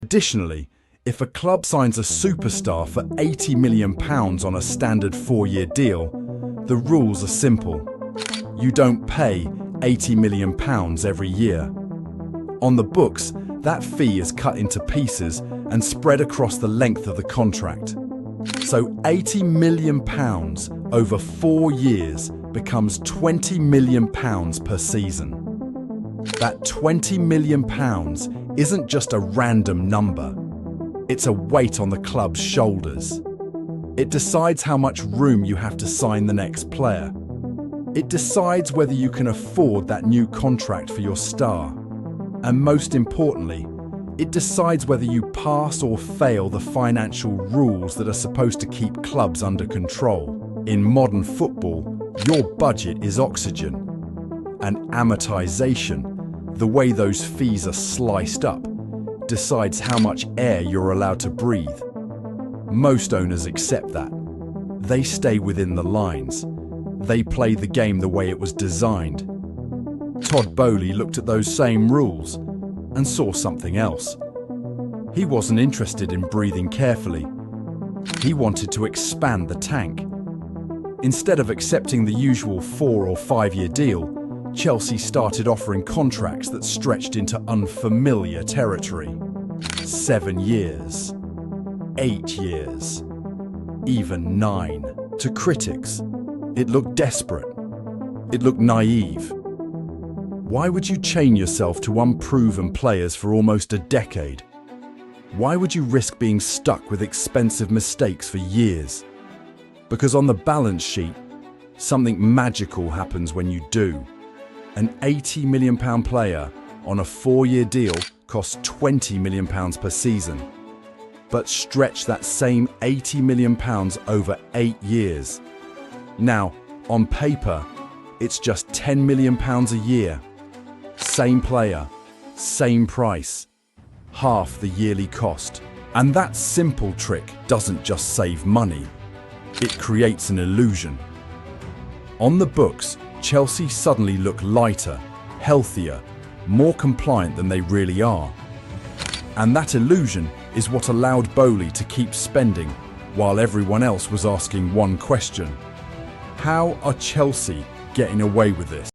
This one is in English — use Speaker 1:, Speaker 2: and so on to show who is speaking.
Speaker 1: Additionally, if a club signs a superstar for £80 million on a standard 4-year deal, the rules are simple. You don't pay £80 million every year. On the books, that fee is cut into pieces and spread across the length of the contract. So £80 million over 4 years becomes £20 million per season. That £20 million isn't just a random number. It's a weight on the club's shoulders. It decides how much room you have to sign the next player. It decides whether you can afford that new contract for your star. And most importantly, it decides whether you pass or fail the financial rules that are supposed to keep clubs under control. In modern football, your budget is oxygen. And amortization, the way those fees are sliced up, decides how much air you're allowed to breathe. Most owners accept that. They stay within the lines. They play the game the way it was designed. Todd Boehly looked at those same rules and saw something else. He wasn't interested in breathing carefully. He wanted to expand the tank. Instead of accepting the usual 4 or 5 year deal, Chelsea started offering contracts that stretched into unfamiliar territory. 7 years, 8 years, even 9. To critics, it looked desperate. It looked naive. Why would you chain yourself to unproven players for almost a decade? Why would you risk being stuck with expensive mistakes for years? Because on the balance sheet, something magical happens when you do. An £80 million player on a 4-year deal costs £20 million per season. But stretch that same £80 million over 8 years. Now, on paper, it's just £10 million a year. Same player, same price, half the yearly cost. And that simple trick doesn't just save money, it creates an illusion. On the books, Chelsea suddenly look lighter, healthier, more compliant than they really are. And that illusion is what allowed Boehly to keep spending while everyone else was asking one question: how are Chelsea getting away with this?